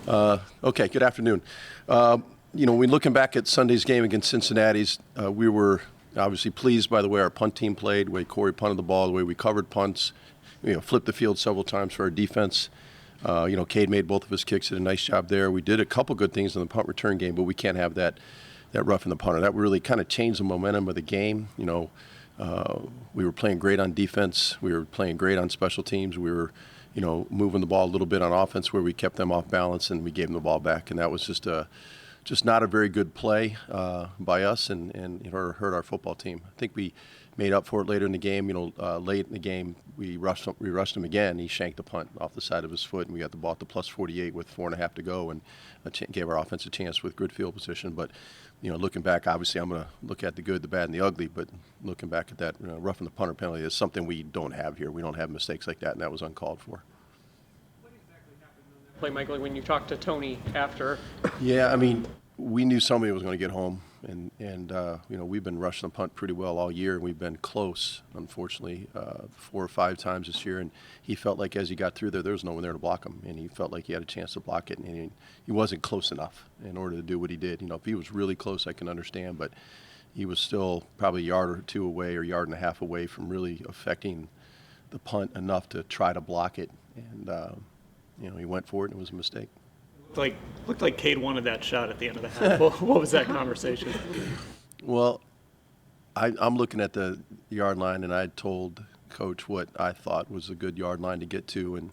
Okay, good afternoon. When looking back at Sunday's game against Cincinnati's, we were obviously pleased by the way our punt team played, the way Corey punted the ball, the way we covered punts, flipped the field several times for our defense. Cade made both of his kicks, did a nice job there. We did a couple good things in the punt return game, but we can't have that rough in the punter. That really kind of changed the momentum of the game. We were playing great on defense. We were playing great on special teams. We were moving the ball a little bit on offense where we kept them off balance and we gave them the ball back. And that was just not a very good play by us and hurt our football team. I think we made up for it later in the game. Late in the game, we rushed him again. He shanked the punt off the side of his foot, and we got the ball at the plus 48 with 4.5 to go and gave our offense a chance with good field position. But, looking back, obviously I'm going to look at the good, the bad, and the ugly. But looking back at that roughing the punter penalty is something we don't have here. We don't have mistakes like that, and that was uncalled for. What exactly happened on that play, Michael, when you talked to Tony after? Yeah, we knew somebody was going to get home, and we've been rushing the punt pretty well all year, and we've been close, unfortunately, 4 or 5 times this year. And he felt like as he got through there was no one there to block him, and he felt like he had a chance to block it, and he wasn't close enough in order to do what he did. If he was really close, I can understand, but he was still probably a yard or two away or a yard and a half away from really affecting the punt enough to try to block it, and he went for it, and it was a mistake. Looked like Cade wanted that shot at the end of the half. What was that conversation? Well, I'm looking at the yard line, and I told Coach what I thought was a good yard line to get to, and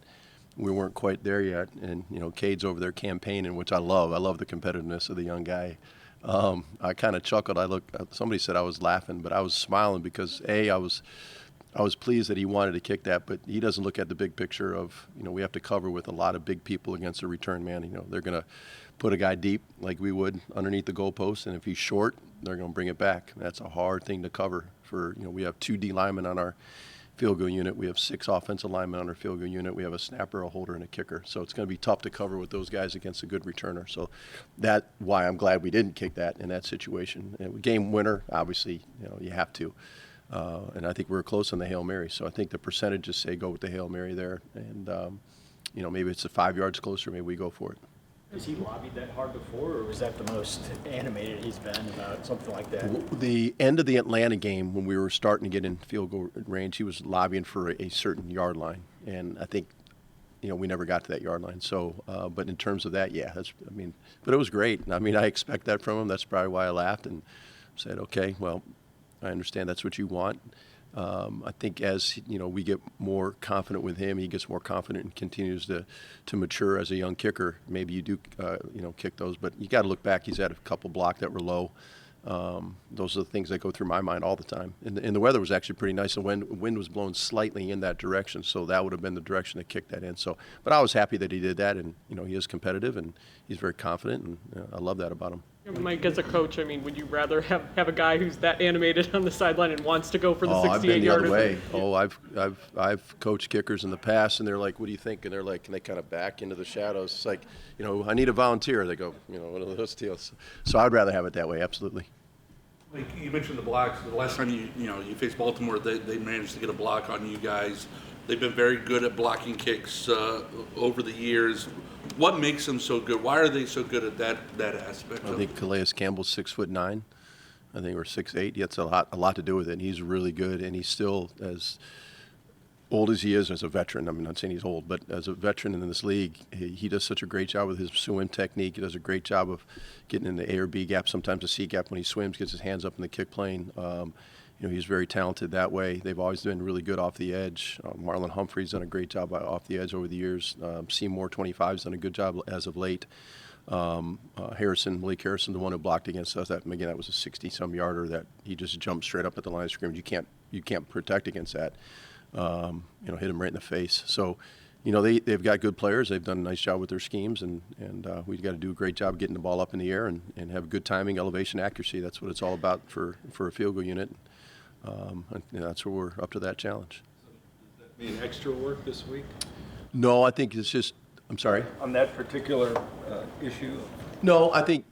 we weren't quite there yet. And Cade's over there campaigning, which I love. I love the competitiveness of the young guy. I kind of chuckled. Somebody said I was laughing, but I was smiling because I was pleased that he wanted to kick that, but he doesn't look at the big picture of, we have to cover with a lot of big people against a return man. They're going to put a guy deep like we would underneath the goalpost, and if he's short, they're going to bring it back. That's a hard thing to cover for, we have 2 D linemen on our field goal unit. We have 6 offensive linemen on our field goal unit. We have a snapper, a holder, and a kicker. So it's going to be tough to cover with those guys against a good returner. So that's why I'm glad we didn't kick that in that situation. Game winner, obviously, you have to. And I think we were close on the Hail Mary. So I think the percentages say go with the Hail Mary there. And, maybe it's 5 yards closer, maybe we go for it. Has he lobbied that hard before, or was that the most animated he's been about something like that? The end of the Atlanta game, when we were starting to get in field goal range, he was lobbying for a certain yard line. And I think, we never got to that yard line. So, but in terms of that, yeah, but it was great. I expect that from him. That's probably why I laughed and said, okay, well, I understand that's what you want. I think as we get more confident with him, he gets more confident and continues to mature as a young kicker. Maybe you do kick those, but you got to look back. He's had a couple block that were low. Those are the things that go through my mind all the time. And the weather was actually pretty nice. The wind was blowing slightly in that direction, so that would have been the direction to kick that in. So, but I was happy that he did that, and he is competitive and he's very confident, and I love that about him. Mike, as a coach, would you rather have a guy who's that animated on the sideline and wants to go for the 68-yarder? I've been the other way. I've coached kickers in the past, and they're like, "What do you think?" And they're like, and they kind of back into the shadows. It's like, I need a volunteer. They go, one of those deals. So I'd rather have it that way, absolutely. Like you mentioned the blocks. The last time you faced Baltimore, they managed to get a block on you guys. They've been very good at blocking kicks over the years. What makes them so good? Why are they so good at that aspect? I think Calais Campbell's 6'9". I think we're 6'8". It's a lot to do with it. And he's really good, and he's still as old as he is as a veteran. I'm not saying he's old, but as a veteran in this league, he does such a great job with his swim technique. He does a great job of getting in the A or B gap, sometimes a C gap when he swims, gets his hands up in the kick plane. He's very talented that way. They've always been really good off the edge. Marlon Humphrey's done a great job off the edge over the years. Seymour, 25's done a good job as of late. Malik Harrison, the one who blocked against us, that was a 60-some yarder that he just jumped straight up at the line of scrimmage. You can't protect against that. Hit him right in the face. So, they've got good players. They've done a nice job with their schemes, and we've got to do a great job getting the ball up in the air and have good timing, elevation, accuracy. That's what it's all about for a field goal unit. And that's where we're up to that challenge. So does that mean extra work this week? No, I think it's just – I'm sorry? On that particular issue? No, I think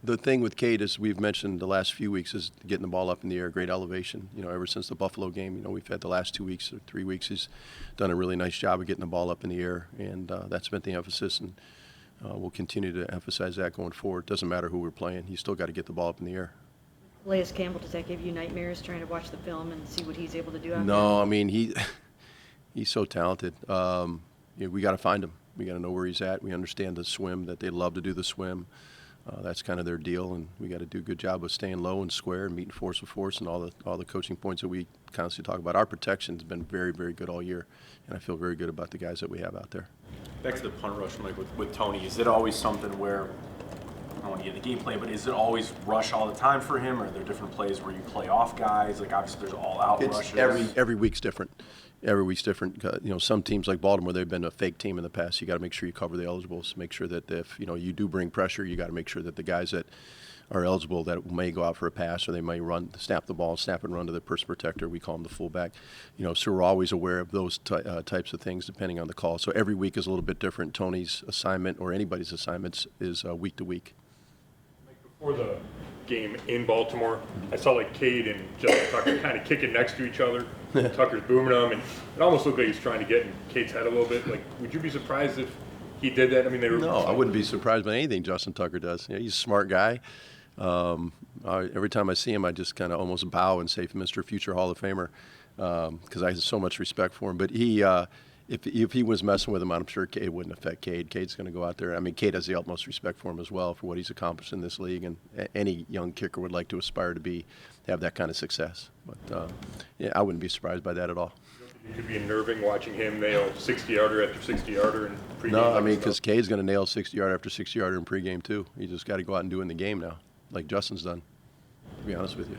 the thing with Cade, as we've mentioned the last few weeks, is getting the ball up in the air, great elevation. Ever since the Buffalo game, we've had the last 2 weeks or 3 weeks, he's done a really nice job of getting the ball up in the air, and that's been the emphasis. And we'll continue to emphasize that going forward. Doesn't matter who we're playing. You still got to get the ball up in the air. Calais Campbell, does that give you nightmares trying to watch the film and see what he's able to do out there? No, I mean, he's so talented. We got to find him. We got to know where he's at. We understand the swim, that they love to do the swim. That's kind of their deal, and we got to do a good job of staying low and square and meeting force with force and all the coaching points that we constantly talk about. Our protection's been very, very good all year, and I feel very good about the guys that we have out there. Back to the punt rush, Mike, with Tony. Is it always something where, I don't want to get the game plan, but is it always rush all the time for him, or are there different plays where you play off guys? Like, obviously, there's all-out rushes. Every week's different. Every week's different. Some teams like Baltimore, they've been a fake team in the past. You got to make sure you cover the eligibles. Make sure that if you do bring pressure, you got to make sure that the guys that are eligible that may go out for a pass or they may snap the ball, snap and run to the person protector. We call them the fullback. So we're always aware of those types of things depending on the call. So every week is a little bit different. Tony's assignment or anybody's assignments is week to week. Before the game in Baltimore, I saw like Cade and Justin Tucker kind of kicking next to each other. Tucker's booming them, and it almost looked like he's trying to get in Cade's head a little bit. Like, would you be surprised if he did that? I mean, No, I wouldn't be surprised by anything Justin Tucker does. He's a smart guy. Every time I see him, I just kind of almost bow and say, Mr. Future Hall of Famer, because I have so much respect for him. But if he was messing with him, I'm sure Cade wouldn't affect Cade. Cade's going to go out there. I mean, Cade has the utmost respect for him as well for what he's accomplished in this league, and any young kicker would like to aspire to have that kind of success. But I wouldn't be surprised by that at all. It could be unnerving watching him nail 60-yarder after 60-yarder in pregame. No, I mean, because Cade's going to nail 60-yarder after 60-yarder in pregame too. You just got to go out and do it in the game now, like Justin's done, to be honest with you.